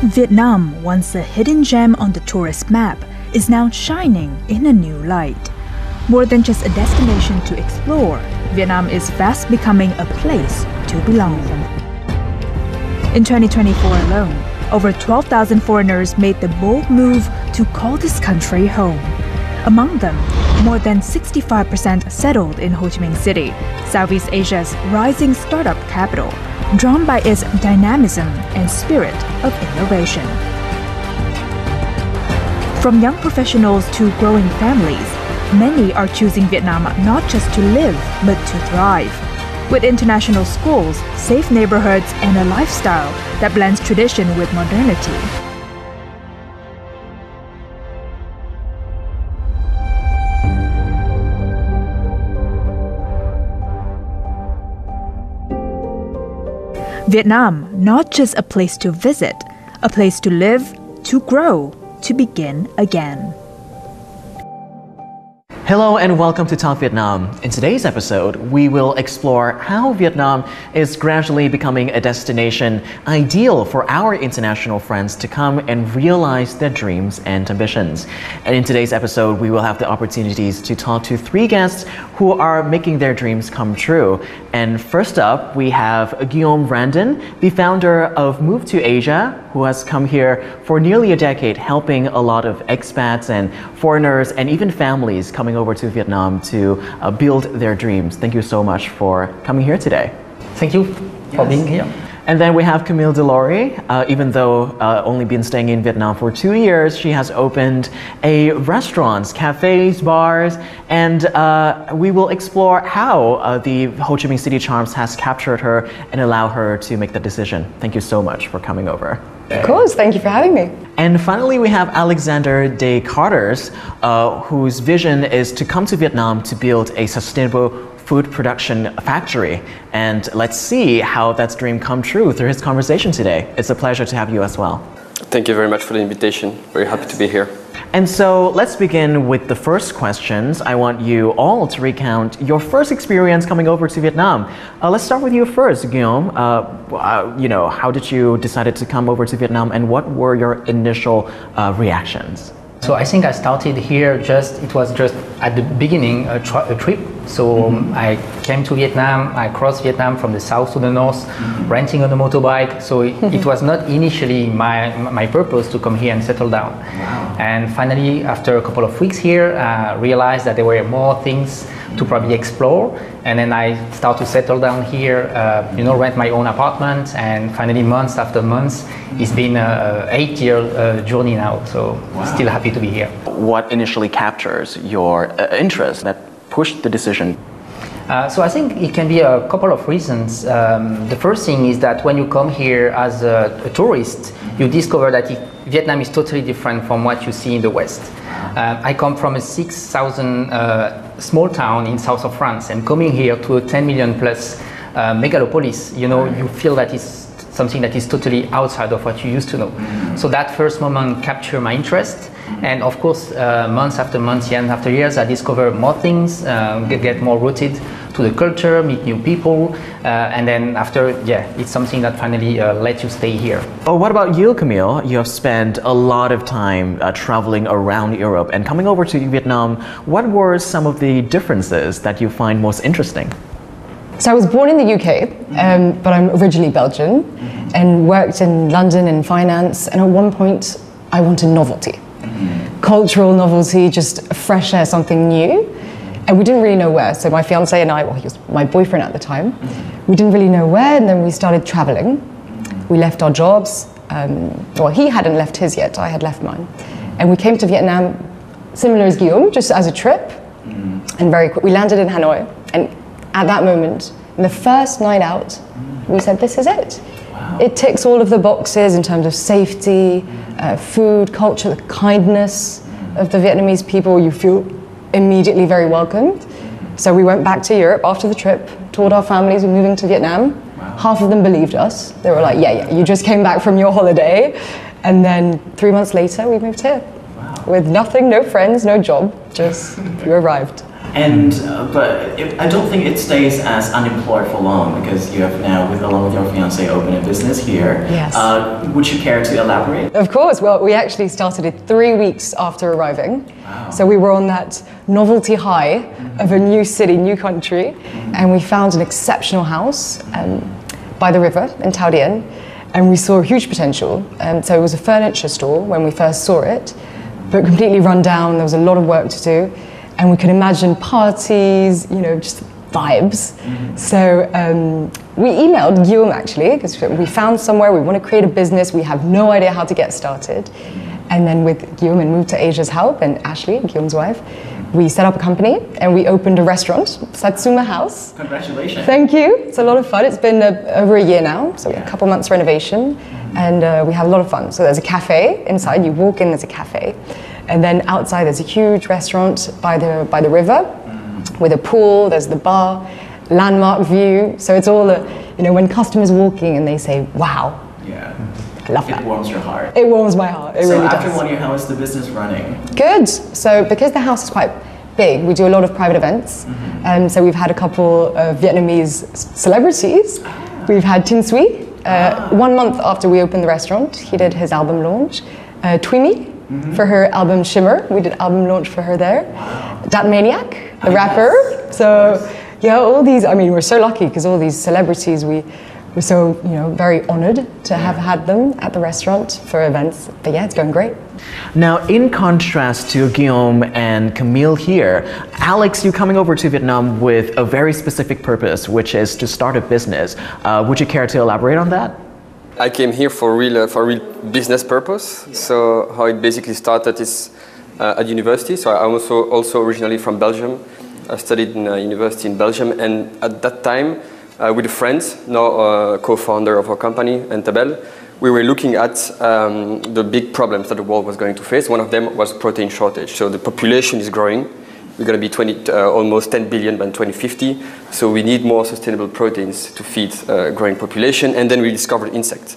Vietnam, once a hidden gem on the tourist map, is now shining in a new light. More than just a destination to explore, Vietnam is fast becoming a place to belong. In 2024 alone, over 12,000 foreigners made the bold move to call this country home. Among them, more than 65% settled in Ho Chi Minh City, Southeast Asia's rising startup capital, drawn by its dynamism and spirit of innovation. From young professionals to growing families, many are choosing Vietnam not just to live, but to thrive. With international schools, safe neighborhoods, and a lifestyle that blends tradition with modernity. Vietnam, not just a place to visit, a place to live, to grow, to begin again. Hello and welcome to Talk Vietnam. In today's episode, we will explore how Vietnam is gradually becoming a destination ideal for our international friends to come and realize their dreams and ambitions. And in today's episode, we will have the opportunities to talk to three guests who are making their dreams come true. And first up, we have Guillaume Brandon, the founder of Move to Asia, who has come here for nearly a decade, helping a lot of expats and foreigners and even families coming over to Vietnam to build their dreams. Thank you so much for coming here today. Thank you for being here. And then we have Camille Delory. Even though only been staying in Vietnam for 2 years, she has opened a restaurants, cafes, bars, and we will explore how the Ho Chi Minh City charms has captured her and allow her to make the decision. Thank you so much for coming over. Of course, thank you for having me. And finally, we have Alexander De Carters, whose vision is to come to Vietnam to build a sustainable food production factory. And let's see how that dream come true through his conversation today. It's a pleasure to have you as well. Thank you very much for the invitation. Very happy to be here. And so let's begin with the first questions. I want you all to recount your first experience coming over to Vietnam. Let's start with you first, Guillaume. How did you decide to come over to Vietnam and what were your initial reactions? So I think I started here it was just at the beginning a trip. So I came to Vietnam, I crossed Vietnam from the south to the north, renting on a motorbike. So it was not initially my purpose to come here and settle down. Wow. And finally, after a couple of weeks here, I realized that there were more things to probably explore. And then I start to settle down here, rent my own apartment, and finally months after months, it's been an 8-year journey now, so still happy to be here. What initially captures your interest that pushed the decision? So I think it can be a couple of reasons. The first thing is that when you come here as a tourist, you discover that Vietnam is totally different from what you see in the West. I come from a 6,000 small town in south of France, and coming here to a 10 million plus megalopolis, you feel that it's something that is totally outside of what you used to know. So that first moment captured my interest, and of course months after months, years after years, I discover more things, get more rooted to the culture, meet new people, and then after, it's something that finally lets you stay here. Oh, what about you, Camille? You have spent a lot of time traveling around Europe and coming over to Vietnam. What were some of the differences that you find most interesting? So I was born in the UK, but I'm originally Belgian, and worked in London in finance, and at one point I wanted novelty. Cultural novelty, just fresh air, something new. And we didn't really know where. So my fiance and I, he was my boyfriend at the time, we didn't really know where, and then we started traveling. We left our jobs. He hadn't left his yet, I had left mine. And we came to Vietnam, similar as Guillaume, just as a trip. And very quick, we landed in Hanoi. And at that moment, in the first night out, we said, this is it. Wow. It ticks all of the boxes in terms of safety, food, culture, the kindness of the Vietnamese people. You feel immediately very welcomed. So we went back to Europe after the trip, told our families we're moving to Vietnam. Wow. Half of them believed us. They were like, yeah, you just came back from your holiday. And then 3 months later, we moved here. Wow. With nothing, no friends, no job, just you arrived. And I don't think it stays as unemployed for long because you have now, along with your fiance, opened a business here. Yes. Would you care to elaborate? Of course. Well, we actually started it 3 weeks after arriving. Wow. So we were on that novelty high of a new city, new country, and we found an exceptional house by the river in Taodien, and we saw huge potential. So it was a furniture store when we first saw it, but completely run down. There was a lot of work to do. And we could imagine parties, just vibes. So we emailed Guillaume actually, because we found somewhere, we want to create a business, we have no idea how to get started. And then with Guillaume and Move to Asia's help, and Ashley, Guillaume's wife, we set up a company and we opened a restaurant, Satsuma House. Congratulations. Thank you. It's a lot of fun. It's been over a year now, so a couple months renovation, and we have a lot of fun. So there's a cafe inside, you walk in, there's a cafe. And then outside there's a huge restaurant by the river with a pool, there's the bar, landmark view. So it's all, when customers walking and they say, wow. Yeah. I love that. It warms your heart. It warms my heart, it so really after does. 1 year, how is the business running? Good. So because the house is quite big, we do a lot of private events. So we've had a couple of Vietnamese celebrities. We've had Tin Sui, 1 month after we opened the restaurant, he did his album launch. Twimi, for her album Shimmer. We did album launch for her there. Wow. Dat Maniac, the rapper. Yes. So yeah, all these, we're so lucky because all these celebrities, we're so, very honored to have had them at the restaurant for events. But yeah, it's going great. Now, in contrast to Guillaume and Camille here, Alex, you're coming over to Vietnam with a very specific purpose, which is to start a business. Would you care to elaborate on that? I came here for real business purpose. So how it basically started is at university. So I'm also originally from Belgium. I studied in university in Belgium, and at that time, with a friend, now co-founder of our company, Tabel, we were looking at the big problems that the world was going to face. One of them was protein shortage. So the population is growing. We're going to be almost 10 billion by 2050. So we need more sustainable proteins to feed a growing population. And then we discovered insect.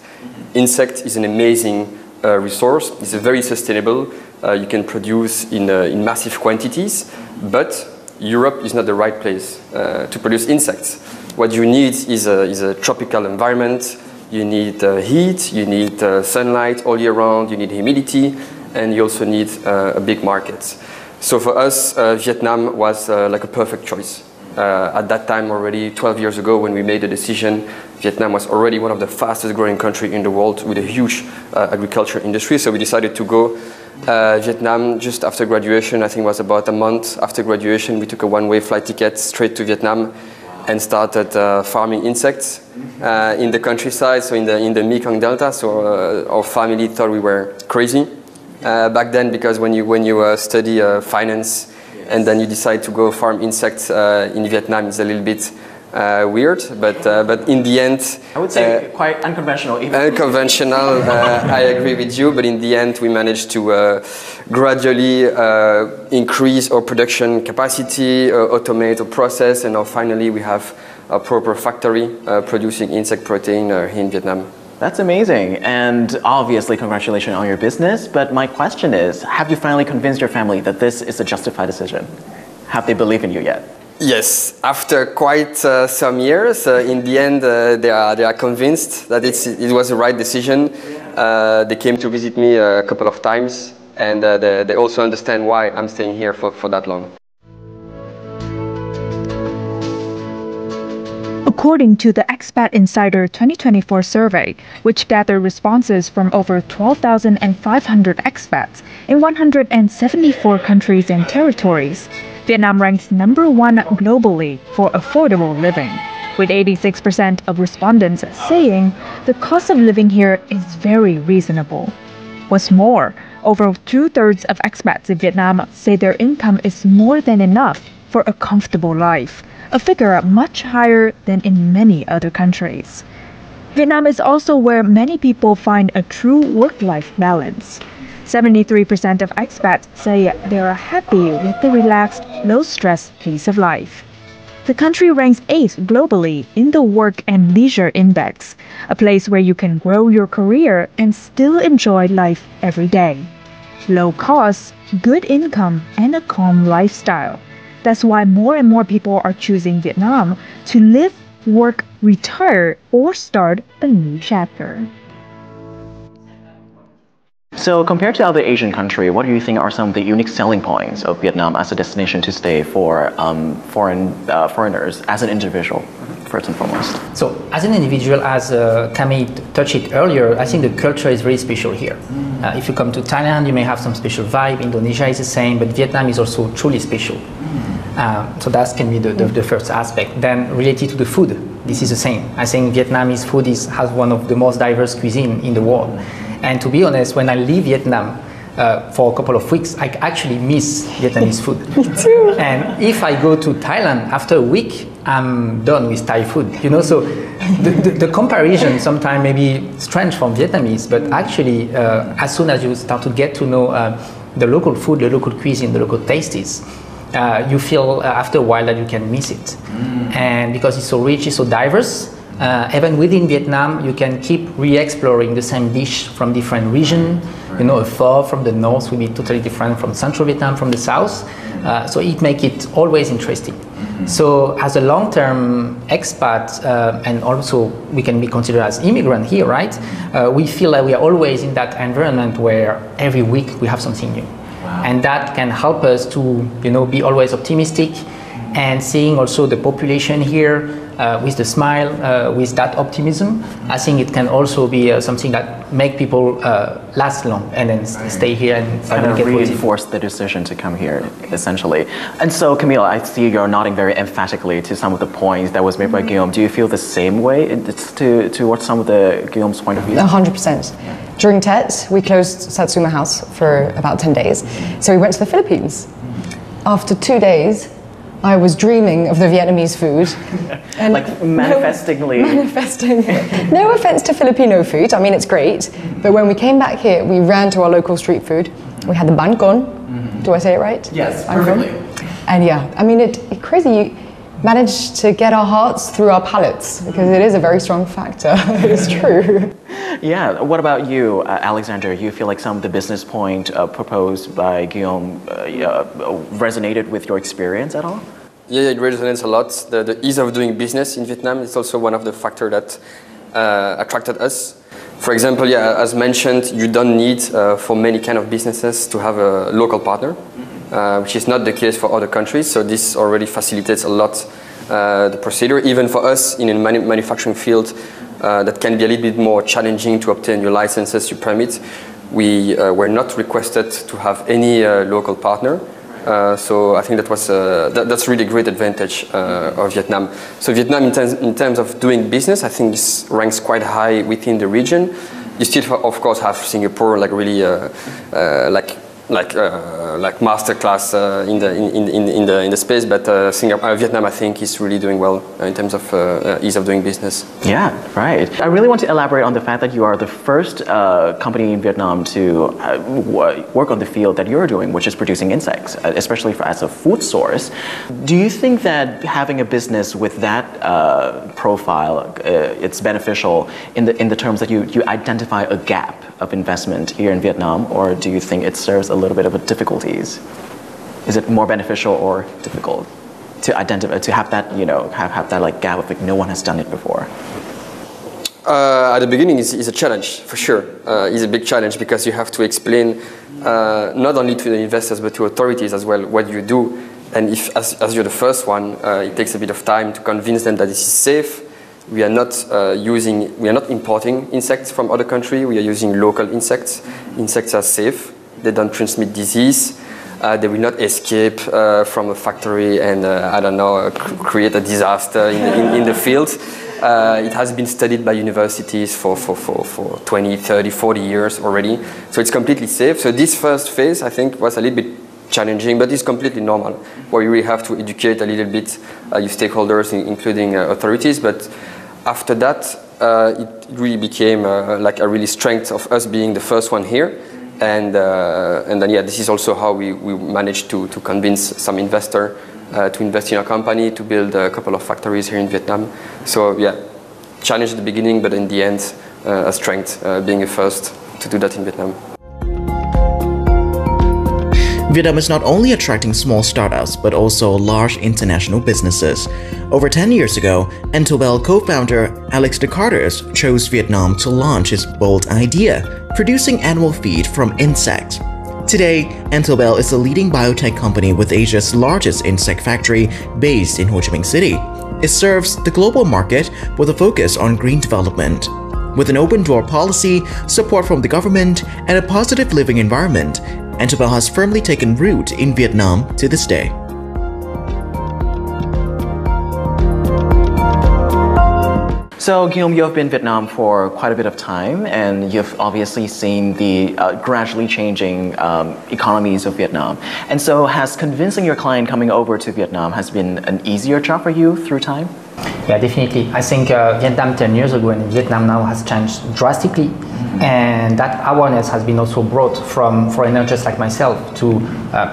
Insect is an amazing resource. It's very sustainable. You can produce in massive quantities. But Europe is not the right place to produce insects. What you need is a tropical environment. You need heat, you need sunlight all year round, you need humidity, and you also need a big market. So for us, Vietnam was like a perfect choice. At that time already, 12 years ago, when we made the decision, Vietnam was already one of the fastest growing countries in the world with a huge agriculture industry. So we decided to go Vietnam just after graduation. I think it was about a month after graduation. We took a one-way flight ticket straight to Vietnam and started farming insects in the countryside, so in the Mekong Delta. So our family thought we were crazy back then, because when you study finance and then you decide to go farm insects in Vietnam, it's a little bit weird. But in the end, I would say quite unconventional. Unconventional. I agree with you. But in the end, we managed to gradually increase our production capacity, automate our process, and now finally we have a proper factory producing insect protein here in Vietnam. That's amazing, and obviously congratulations on your business, but my question is, have you finally convinced your family that this is a justified decision? Have they believed in you yet? Yes, after quite some years, in the end they are convinced that it was the right decision. They came to visit me a couple of times, and they also understand why I'm staying here for that long. According to the Expat Insider 2024 survey, which gathered responses from over 12,500 expats in 174 countries and territories, Vietnam ranks #1 globally for affordable living, with 86% of respondents saying the cost of living here is very reasonable. What's more, over 2/3 of expats in Vietnam say their income is more than enough for a comfortable life, a figure much higher than in many other countries. Vietnam is also where many people find a true work-life balance. 73% of expats say they are happy with the relaxed, low-stress pace of life. The country ranks 8th globally in the Work and Leisure Index, a place where you can grow your career and still enjoy life every day. Low costs, good income, and a calm lifestyle. That's why more and more people are choosing Vietnam to live, work, retire, or start a new chapter. So compared to other Asian countries, what do you think are some of the unique selling points of Vietnam as a destination to stay for foreigners as an individual, first and foremost? So as an individual, as Tammy touched it earlier, I think the culture is very special here. If you come to Thailand, you may have some special vibe. Indonesia is the same, but Vietnam is also truly special. So that can be the first aspect. Then related to the food, this is the same. I think Vietnamese food has one of the most diverse cuisine in the world. And to be honest, when I leave Vietnam for a couple of weeks, I actually miss Vietnamese food. Me too. And if I go to Thailand after a week, I'm done with Thai food. You know, so the comparison sometimes may be strange from Vietnamese, but actually, as soon as you start to get to know the local food, the local cuisine, the local tastes, you feel after a while that you can miss it. And because it's so rich, it's so diverse. Even within Vietnam, you can keep re-exploring the same dish from different regions. You know, a pho from the north will be totally different from central Vietnam, from the south. So it makes it always interesting. So as a long-term expat, and also we can be considered as immigrant here, right? We feel like we are always in that environment where every week we have something new. And that can help us to, you know, be always optimistic and seeing also the population here with the smile, with that optimism. I think it can also be something that make people last long and then stay here and finally reinforce the decision to come here, essentially. And so, Camille, I see you're nodding very emphatically to some of the points that was made by Guillaume. Do you feel the same way towards some of the Guillaume's point of view? 100%. During Tet, we closed Satsuma House for about 10 days. So we went to the Philippines. After 2 days, I was dreaming of the Vietnamese food. And like manifestingly. Manifesting. No offense to Filipino food, I mean it's great. But when we came back here, we ran to our local street food. We had the banh con. Do I say it right? Yes, perfectly. And yeah, I mean it's crazy. You managed to get our hearts through our palates because it is a very strong factor. It's true. Yeah, what about you, Alexander? You feel like some of the business point proposed by Guillaume resonated with your experience at all? Yeah, it resonates a lot. The ease of doing business in Vietnam is also one of the factors that attracted us. For example, yeah, as mentioned, you don't need for many kind of businesses to have a local partner, which is not the case for other countries. So this already facilitates a lot the procedure. Even for us in a manufacturing field, that can be a little bit more challenging to obtain your licenses, your permits. We were not requested to have any local partner. So I think that was that's really a great advantage of Vietnam. So Vietnam, in terms of doing business, I think this ranks quite high within the region. You still, of course, have Singapore, like really like masterclass in the space, but Vietnam, I think, is really doing well in terms of ease of doing business. Yeah, right. I really want to elaborate on the fact that you are the first company in Vietnam to work on the field that you're doing, which is producing insects, especially as a food source. Do you think that having a business with that profile, it's beneficial in the terms that you identify a gap of investment here in Vietnam, or do you think it serves a little bit of a difficulties? Is it more beneficial or difficult to identify, to have that, you know, have that like gap of like no one has done it before? At the beginning, it's a challenge for sure. It's a big challenge because you have to explain not only to the investors but to authorities as well what you do. And if as you're the first one, it takes a bit of time to convince them that this is safe. We are not importing insects from other countries. We are using local insects. Insects are safe. They don't transmit disease. They will not escape from a factory and, I don't know, create a disaster in the field. It has been studied by universities for 20, 30, 40 years already. So it's completely safe. So this first phase, I think, was a little bit challenging, but it's completely normal, where you really have to educate a little bit your stakeholders, including authorities. But after that, it really became like a really strength of us being the first one here. And then, yeah, this is also how we managed to convince some investor to invest in our company, to build a couple of factories here in Vietnam. So, yeah, challenge at the beginning, but in the end, a strength, being a first to do that in Vietnam. Vietnam is not only attracting small startups, but also large international businesses. Over 10 years ago, Entobel co-founder Alex Descartes chose Vietnam to launch his bold idea, producing animal feed from insects. Today, Entobel is a leading biotech company with Asia's largest insect factory based in Ho Chi Minh City. It serves the global market with a focus on green development. With an open door policy, support from the government, and a positive living environment, Entobel has firmly taken root in Vietnam to this day. So, Guillaume, you have been in Vietnam for quite a bit of time, and you've obviously seen the gradually changing economies of Vietnam. And so, has convincing your client coming over to Vietnam has been an easier job for you through time? Yeah, definitely. I think Vietnam 10 years ago and Vietnam now has changed drastically. And that awareness has been also brought from foreigners just like myself to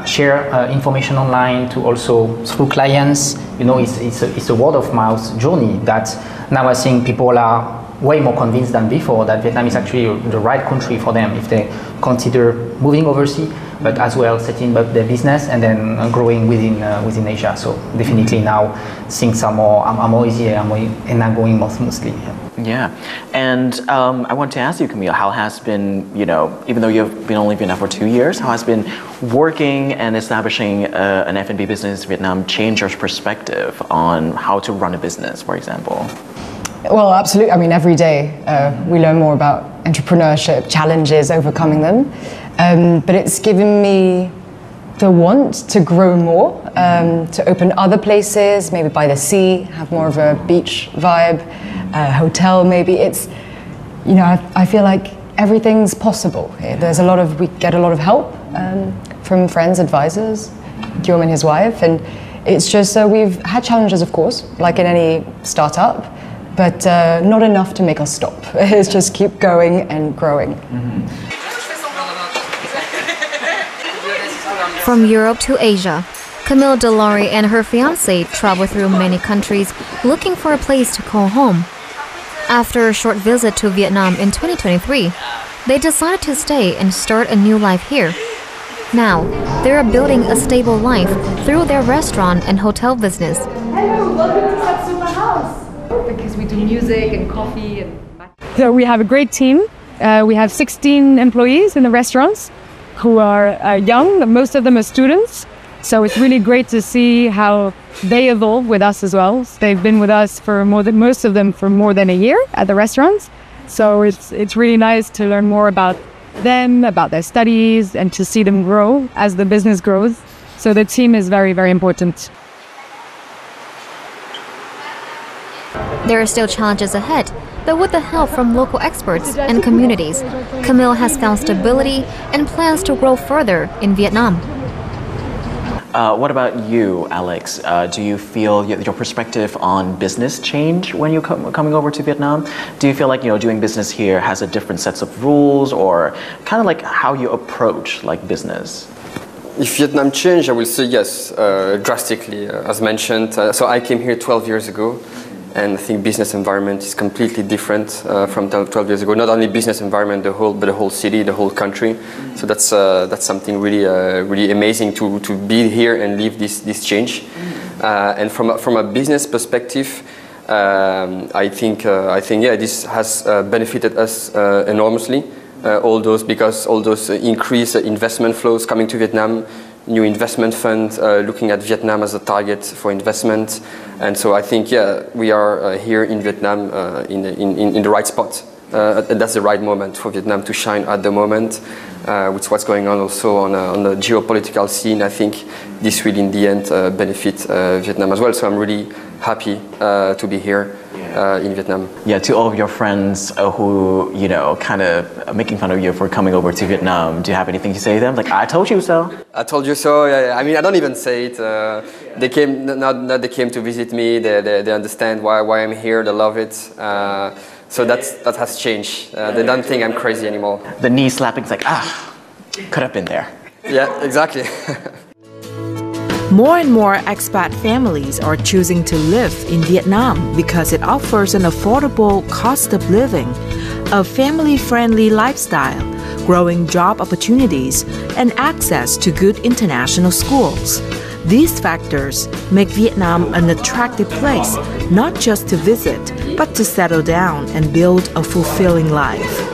share information online, to also through clients. You know, it's a word of mouth journey that now I think people are way more convinced than before that Vietnam is actually the right country for them if they consider moving overseas, but as well setting up their business and then growing within Asia. So definitely now things are more easier and are going more smoothly. Yeah, and I want to ask you, Camille, how has been, you know, even though you've only been there for 2 years, how has been working and establishing an F&B business in Vietnam change your perspective on how to run a business, for example? Well, absolutely. I mean, every day we learn more about entrepreneurship, challenges, overcoming them. But it's given me the want to grow more, to open other places, maybe by the sea, have more of a beach vibe, hotel maybe. It's, you know, I feel like everything's possible here. We get a lot of help from friends, advisors, Guillaume and his wife, and it's just we've had challenges, of course, like in any startup, but not enough to make us stop. It's just keep going and growing. Mm-hmm. From Europe to Asia, Camille Delary and her fiancé travel through many countries looking for a place to call home. After a short visit to Vietnam in 2023, they decided to stay and start a new life here. Now, they are building a stable life through their restaurant and hotel business. Hello, welcome to Satsuma House. Because we do music and coffee and... So we have a great team. We have 16 employees in the restaurants who are young. Most of them are students. So it's really great to see how they evolve with us as well. They've been with us for most of them for more than a year at the restaurants. So it's really nice to learn more about them, about their studies, and to see them grow as the business grows. So the team is very, very important. There are still challenges ahead, but with the help from local experts and communities, Camille has found stability and plans to grow further in Vietnam. What about you, Alex? Do you feel your perspective on business change when you're coming over to Vietnam? Do you feel like, you know, doing business here has a different sets of rules, or kind of like how you approach like business? If Vietnam changed, I will say yes, drastically, as mentioned. So I came here 12 years ago, and I think business environment is completely different from 12 years ago. Not only business environment, but the whole city, the whole country. So that's something really really amazing to be here and live this change. And from a business perspective, I think yeah, this has benefited us enormously. Because all those increased investment flows coming to Vietnam, new investment fund looking at Vietnam as a target for investment, and so I think yeah, we are here in Vietnam in the right spot, and that's the right moment for Vietnam to shine at the moment. With what's going on also on the geopolitical scene, I think this will in the end benefit Vietnam as well. So I'm really happy to be here in Vietnam. Yeah, to all of your friends who, you know, kind of making fun of you for coming over to Vietnam, do you have anything to say to them? Like, I told you so. I told you so. Yeah. I mean, I don't even say it. They came. Not they came to visit me. They understand why I'm here. They love it. So that has changed. They don't think I'm crazy anymore. The knee slapping's like, could have been there. Yeah, exactly. More and more expat families are choosing to live in Vietnam because it offers an affordable cost of living, a family-friendly lifestyle, growing job opportunities, and access to good international schools. These factors make Vietnam an attractive place, not just to visit, but to settle down and build a fulfilling life.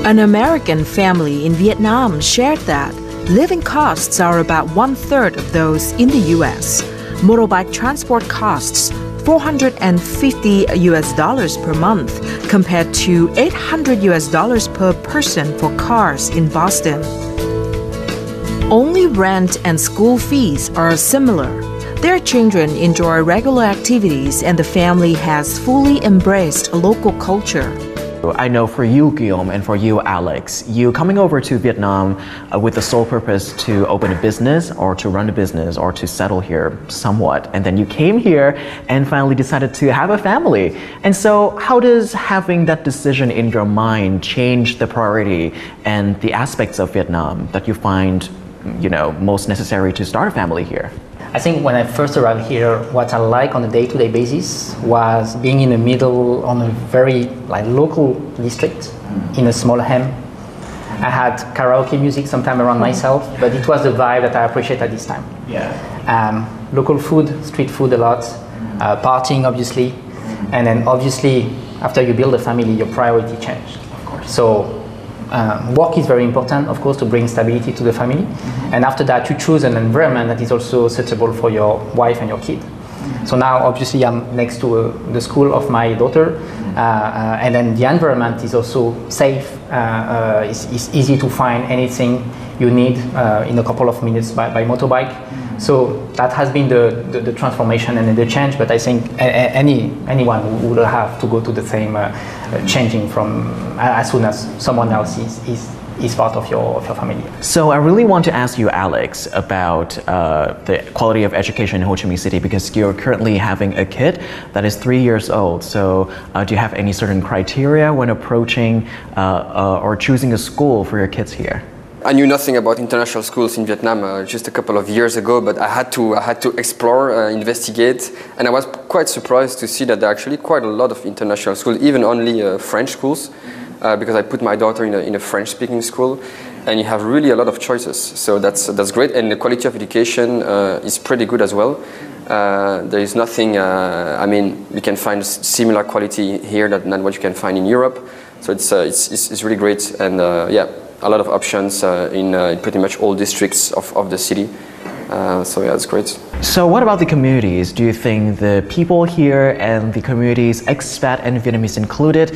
An American family in Vietnam shared that living costs are about 1/3 of those in the US. Motorbike transport costs $450 per month compared to $800 per person for cars in Boston. Only rent and school fees are similar. Their children enjoy regular activities and the family has fully embraced a local culture. I know for you, Guillaume, and for you, Alex, you coming over to Vietnam with the sole purpose to open a business or to run a business or to settle here somewhat. And then you came here and finally decided to have a family. And so how does having that decision in your mind change the priority and the aspects of Vietnam that you find, most necessary to start a family here? I think when I first arrived here, what I like on a day-to-day basis was being in the middle on a very local district in a small hem. I had karaoke music sometime around myself, but it was the vibe that I appreciate at this time. Yeah. Local food, street food a lot, partying obviously, and then obviously after you build a family, your priority changed. Of course. So work is very important, of course, to bring stability to the family. And after that, you choose an environment that is also suitable for your wife and your kid. So now, obviously, I'm next to the school of my daughter, and then the environment is also safe. It's easy to find anything you need in a couple of minutes by motorbike. So that has been the transformation and the change, but I think anyone would have to go to the same changing from as soon as someone else is part of your family. So I really want to ask you, Alex, about the quality of education in Ho Chi Minh City, because you're currently having a kid that is 3 years old. So do you have any certain criteria when approaching or choosing a school for your kids here? I knew nothing about international schools in Vietnam just a couple of years ago, but I had to explore, investigate, and I was quite surprised to see that there are actually quite a lot of international schools, even only French schools, because I put my daughter in a French-speaking school, and you have really a lot of choices. So that's great, and the quality of education is pretty good as well. There is nothing. We can find similar quality here than what you can find in Europe. So it's really great, and a lot of options in pretty much all districts of the city. So yeah, it's great. So what about the communities? Do you think the people here and the communities, expat and Vietnamese included,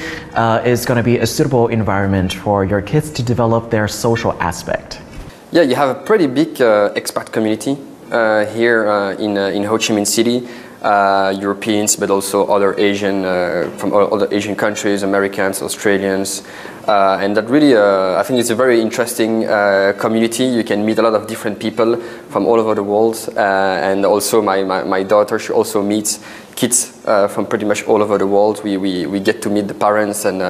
is going to be a suitable environment for your kids to develop their social aspect? Yeah, you have a pretty big expat community here in Ho Chi Minh City. Europeans, but also other Asian, from other Asian countries, Americans, Australians, and that really, I think it's a very interesting community. You can meet a lot of different people from all over the world, and also my daughter, she also meets kids from pretty much all over the world. We get to meet the parents, and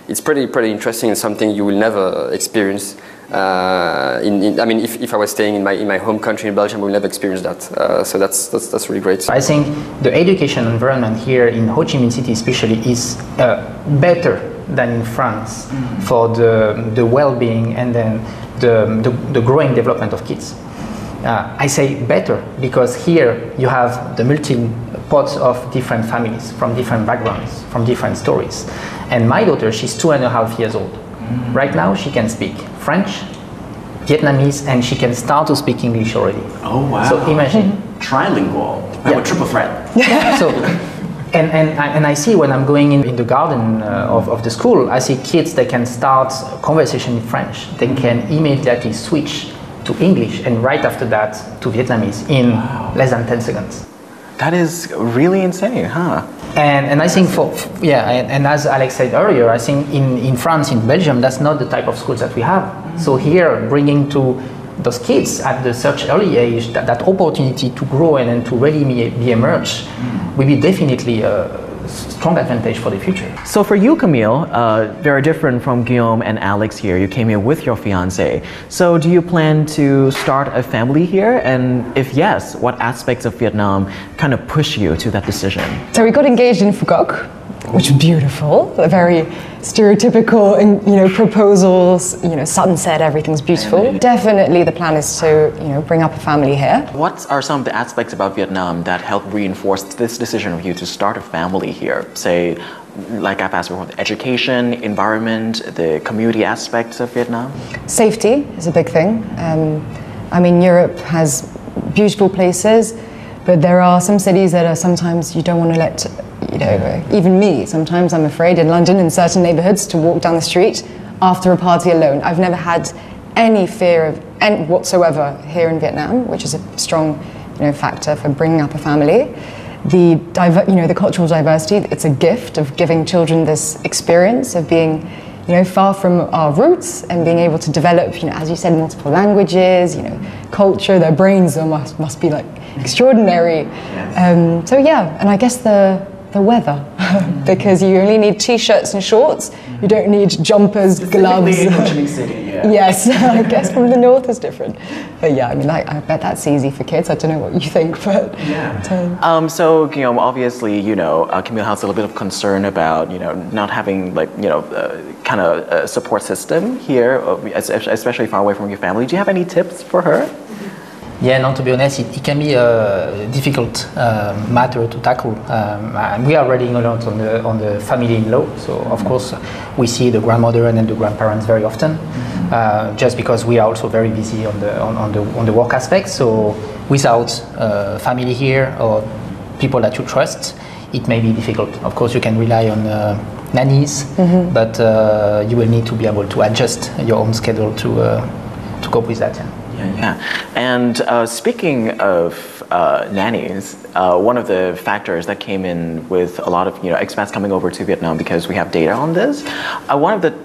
it's pretty interesting and something you will never experience. If I was staying in my home country in Belgium, we'll never experience that. So that's really great. I think the education environment here in Ho Chi Minh City especially is better than in France for the well-being and then the growing development of kids. I say better because here you have the melting pots of different families from different backgrounds, from different stories. And my daughter, she's 2.5 years old. Right now she can speak French, Vietnamese, and she can start to speak English already. Oh wow. So imagine. Trilingual. I'm a triple threat. So, and I see when I'm going in the garden of the school, I see kids that can start conversation in French. They can immediately switch to English and right after that to Vietnamese in less than 10 seconds. That is really insane, huh? And I think and as Alex said earlier, I think in France, in Belgium, that's not the type of schools that we have. So here, bringing to those kids at such early age that opportunity to grow and to really be emerged will be definitely strong advantage for the future. So for you, Camille, very different from Guillaume and Alex here. You came here with your fiancé. So do you plan to start a family here? And if yes, what aspects of Vietnam kind of push you to that decision? So we got engaged in Phu Quoc, which was beautiful. A very stereotypical, proposals, sunset, everything's beautiful. Definitely the plan is to, bring up a family here. What are some of the aspects about Vietnam that help reinforce this decision of you to start a family here? Say, like I've asked before, the education, environment, the community aspects of Vietnam? Safety is a big thing. Europe has beautiful places, but there are some cities that are sometimes you don't want to let, even me, sometimes I'm afraid in London in certain neighborhoods to walk down the street after a party alone. I've never had any fear of any whatsoever here in Vietnam, which is a strong, factor for bringing up a family. The cultural diversity, it's a gift of giving children this experience of being, far from our roots and being able to develop, as you said, multiple languages, culture. Their brains must be like extraordinary. Yes. And I guess the weather, because you only need t-shirts and shorts. You don't need jumpers, gloves. In Ho Chi Minh City, yeah. Yes, I guess from the north is different. But yeah, I bet that's easy for kids. I don't know what you think, but... Yeah. So, Guillaume, obviously, Camille has a little bit of concern about, not having, kind of a support system here, especially far away from your family. Do you have any tips for her? Yeah, no, to be honest, it can be a difficult matter to tackle. And we are reading a lot on the family-in-law, so of course we see the grandmother and then the grandparents very often, just because we are also very busy on the work aspect. So without family here or people that you trust, it may be difficult. Of course, you can rely on nannies, but you will need to be able to adjust your own schedule to cope with that. Yeah. And speaking of nannies, one of the factors that came in with a lot of expats coming over to Vietnam, because we have data on this, one of the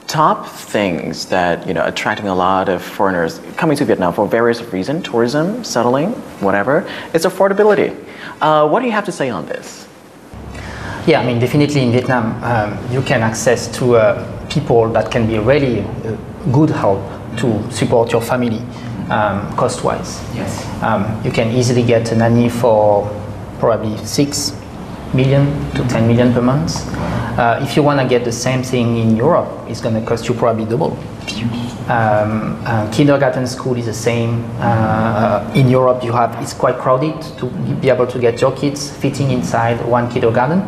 top things that attracting a lot of foreigners coming to Vietnam for various reasons, tourism, settling, whatever, is affordability. What do you have to say on this? Yeah, definitely in Vietnam, you can access to people that can be really good help to support your family. Cost-wise. Yes. You can easily get a nanny for probably 6 million to 10 million per month. If you want to get the same thing in Europe, it's going to cost you probably double. Kindergarten school is the same. In Europe, it's quite crowded to be able to get your kids fitting inside one kindergarten.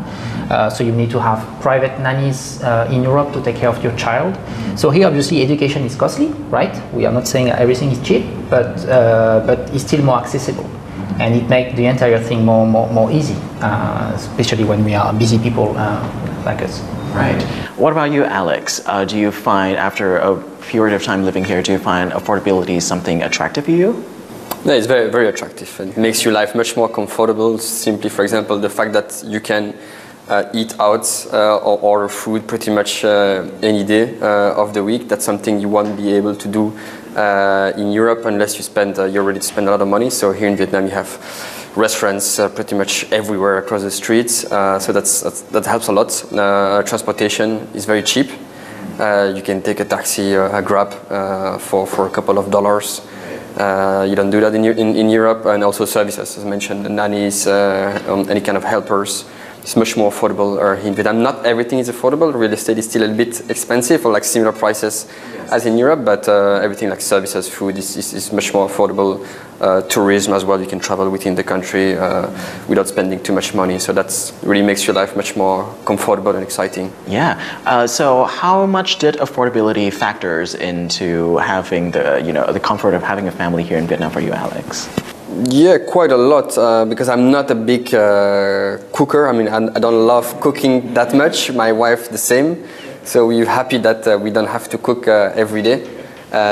So you need to have private nannies in Europe to take care of your child. So here, obviously, education is costly, right? We are not saying that everything is cheap, but it's still more accessible, and it makes the entire thing more easy, especially when we are busy people like us. Right. What about you, Alex? Do you find, after a period of time living here, do you find affordability something attractive to you? No, it's very, very attractive. It makes your life much more comfortable. Simply, for example, the fact that you can eat out or order food pretty much any day of the week. That's something you won't be able to do in Europe unless you're ready to spend a lot of money. So here in Vietnam, you have restaurants pretty much everywhere across the streets. So that helps a lot. Transportation is very cheap. You can take a taxi or a Grab for a couple of dollars. You don't do that in Europe. And also services, as I mentioned, the nannies, any kind of helpers. It's much more affordable in Vietnam. Not everything is affordable. Real estate is still a bit expensive, or like similar prices as in Europe, but everything like services, food is much more affordable. Tourism as well, you can travel within the country without spending too much money. So that really makes your life much more comfortable and exciting. Yeah. So how much did affordability factors into having the comfort of having a family here in Vietnam for you, Alex? Yeah, quite a lot, because I'm not a big cooker. I don't love cooking that much. My wife the same. So we're happy that we don't have to cook every day.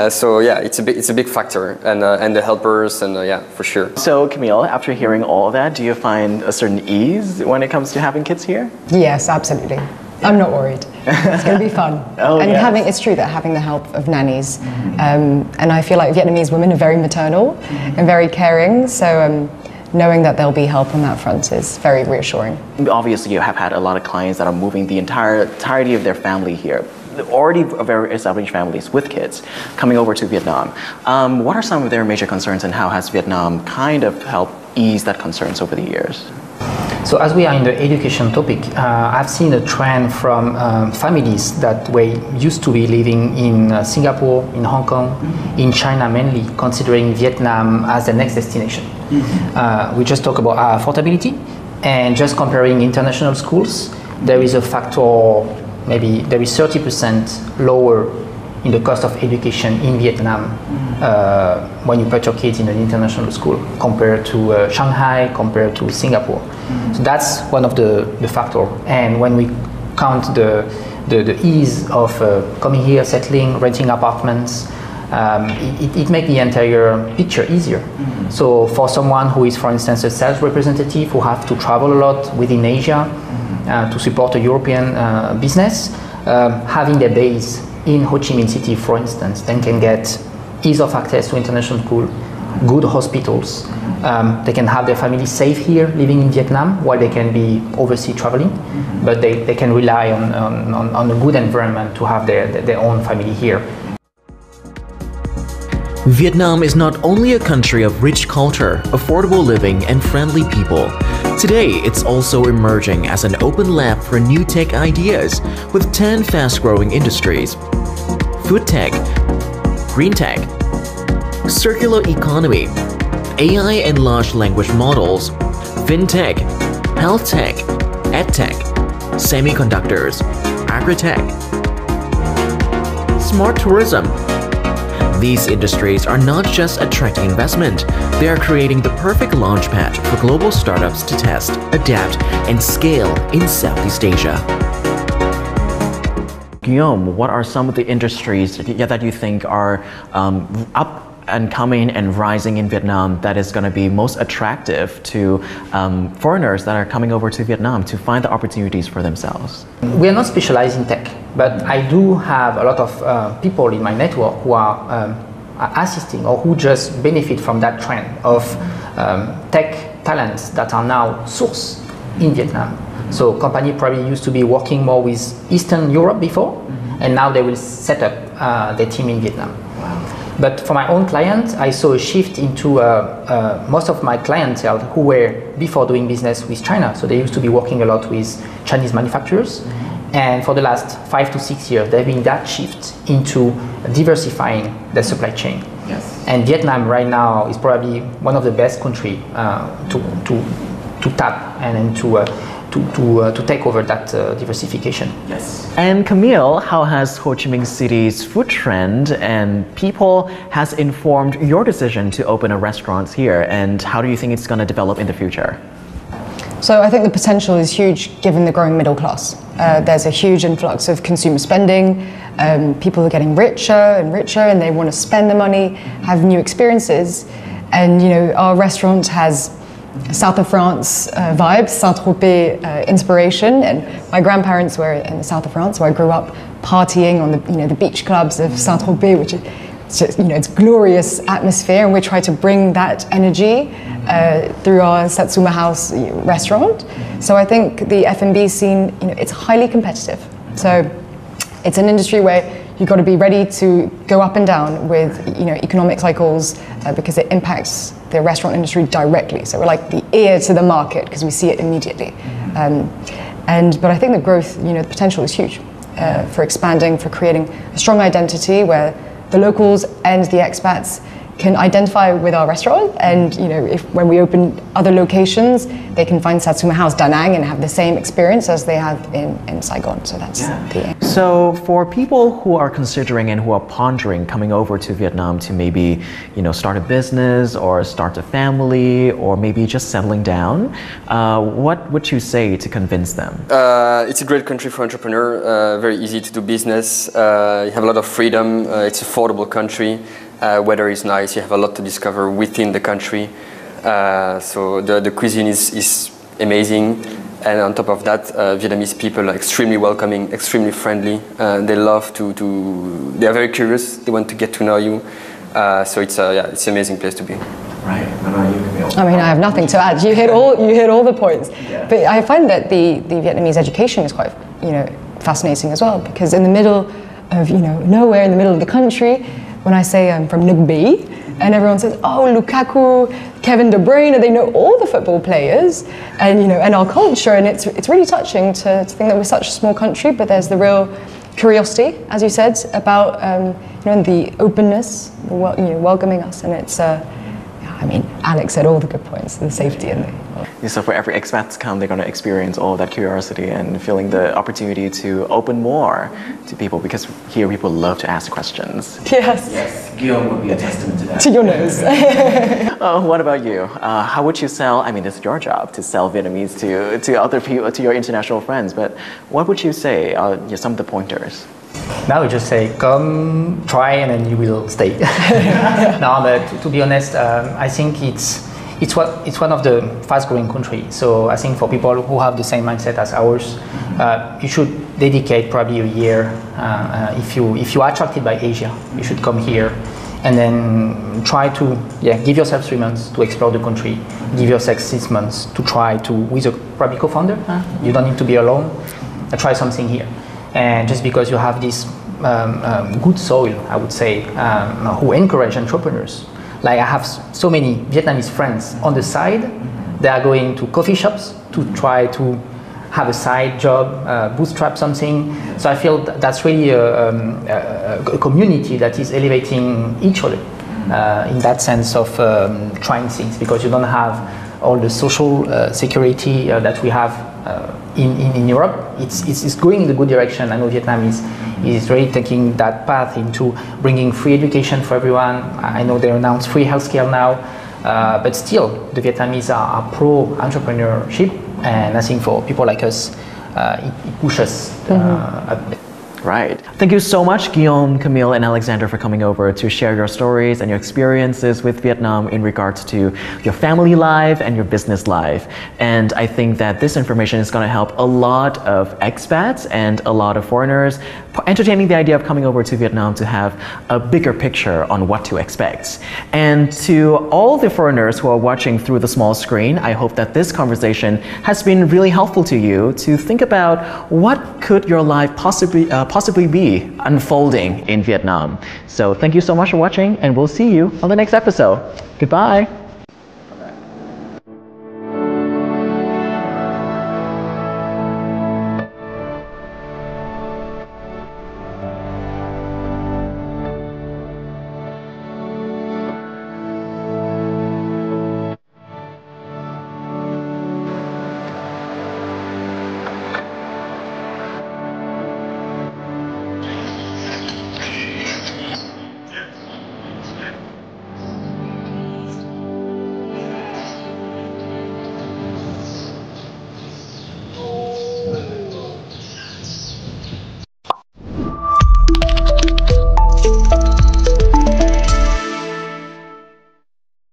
So yeah, it's a big factor, and the helpers, and yeah, for sure. So Camille, after hearing all of that, do you find a certain ease when it comes to having kids here? Yes, absolutely. I'm not worried. It's going to be fun. It's true that having the help of nannies, and I feel like Vietnamese women are very maternal and very caring. So knowing that there'll be help on that front is very reassuring. Obviously, you have had a lot of clients that are moving the entirety of their family here. Already very established families with kids coming over to Vietnam. What are some of their major concerns, and how has Vietnam kind of helped ease that concerns over the years? So as we are in the education topic, I've seen a trend from families that were used to be living in Singapore, in Hong Kong, in China mainly, considering Vietnam as the next destination. We just talk about affordability, and just comparing international schools, there is a factor, maybe there is 30% lower in the cost of education in Vietnam when you put your kids in an international school compared to Shanghai, compared to Singapore. So that's one of the factors. And when we count the ease of coming here, settling, renting apartments, it makes the entire picture easier. So for someone who is, for instance, a sales representative who have to travel a lot within Asia to support a European business, having their base in Ho Chi Minh City, for instance, then can get ease of access to international school, good hospitals. They can have their family safe here, living in Vietnam, while they can be overseas traveling, but they can rely on a good environment to have their own family here. Vietnam is not only a country of rich culture, affordable living, and friendly people. Today, it's also emerging as an open lab for new tech ideas with 10 fast-growing industries: food tech, green tech, circular economy, AI and large language models, fintech, health tech, edtech, semiconductors, agritech, smart tourism. These industries are not just attracting investment, they are creating the perfect launchpad for global startups to test, adapt, and scale in Southeast Asia. Guillaume, what are some of the industries that you think are up and coming and rising in Vietnam that is going to be most attractive to foreigners that are coming over to Vietnam to find the opportunities for themselves? We are not specialized in tech, but I do have a lot of people in my network who are assisting or who just benefit from that trend of tech talents that are now sourced in Vietnam. So company probably used to be working more with Eastern Europe before, and now they will set up their team in Vietnam. But for my own clients, I saw a shift into most of my clientele who were before doing business with China. So they used to be working a lot with Chinese manufacturers. And for the last 5 to 6 years, there has been that shift into diversifying the supply chain. Yes. And Vietnam right now is probably one of the best countries to tap and to take over that diversification. Yes. And Camille, how has Ho Chi Minh City's food trend and people has informed your decision to open a restaurant here, and how do you think it's going to develop in the future? So I think the potential is huge given the growing middle class. There's a huge influx of consumer spending. People are getting richer and they want to spend the money, have new experiences. And you know, our restaurant has South of France vibes, Saint-Tropez inspiration. And my grandparents were in the south of France, where I grew up partying on the beach clubs of Saint-Tropez, which is just, it's glorious atmosphere, and we try to bring that energy through our Satsuma House restaurant. So I think the F&B scene, it's highly competitive. So it's an industry where you've got to be ready to go up and down with economic cycles because it impacts the restaurant industry directly. So we're like the ear to the market because we see it immediately. But I think the growth, the potential is huge for expanding, for creating a strong identity where the locals and the expats can identify with our restaurant, and when we open other locations, they can find Satsuma House Da Nang and have the same experience as they have in Saigon. So that's the aim. So for people who are considering and who are pondering coming over to Vietnam to maybe start a business or start a family or maybe just settling down, what would you say to convince them? It's a great country for entrepreneur, very easy to do business, you have a lot of freedom, it's an affordable country. Weather is nice, you have a lot to discover within the country. So the cuisine is amazing. And on top of that, Vietnamese people are extremely welcoming, extremely friendly. They love they are very curious, they want to get to know you. So it's an amazing place to be. Right, what about you, Camille? I mean, I have nothing to add. You hit all the points. Yeah. But I find that the Vietnamese education is quite, fascinating as well, because in the middle of, nowhere in the middle of the country, when I say I'm from nước B, and everyone says, oh, Lukaku, Kevin De Bruyne, they know all the football players, and and our culture, and it's really touching to think that we're such a small country, but there's the real curiosity, as you said, about and the openness, welcoming us, and it's. I mean, Alex said all the good points, the safety and the... So for every expat to come, they're going to experience all that curiosity and feeling the opportunity to open more to people, because here people love to ask questions. Yes. Yes, Guillaume would be a testament to that. To your nose. What about you? How would you sell, I mean, it's your job to sell Vietnamese to other people, to your international friends, but what would you say are some of the pointers? Now we just say, come, try, and then you will stay. No, but to be honest, I think it's one of the fast-growing countries. So I think for people who have the same mindset as ours, you should dedicate probably a year. If you are attracted by Asia, you should come here, and then try to give yourself 3 months to explore the country. Give yourself 6 months to try to, with a probably co-founder. You don't need to be alone. Try something here. And just because you have this good soil, I would say, who encourage entrepreneurs. Like I have so many Vietnamese friends on the side. They are going to coffee shops to try to have a side job, bootstrap something. So I feel that's really a community that is elevating each other in that sense of trying things, because you don't have all the social security that we have in Europe. It's going in the good direction. I know Vietnam is really taking that path into bringing free education for everyone. I know they announced free healthcare now, but still the Vietnamese are pro entrepreneurship, and I think for people like us, it pushes a bit. Right. Thank you so much, Guillaume, Camille, and Alexander, for coming over to share your stories and your experiences with Vietnam in regards to your family life and your business life. And I think that this information is going to help a lot of expats and a lot of foreigners entertaining the idea of coming over to Vietnam to have a bigger picture on what to expect. And to all the foreigners who are watching through the small screen, I hope that this conversation has been really helpful to you to think about what could your life possibly be unfolding in Vietnam. So thank you so much for watching, and we'll see you on the next episode. Goodbye.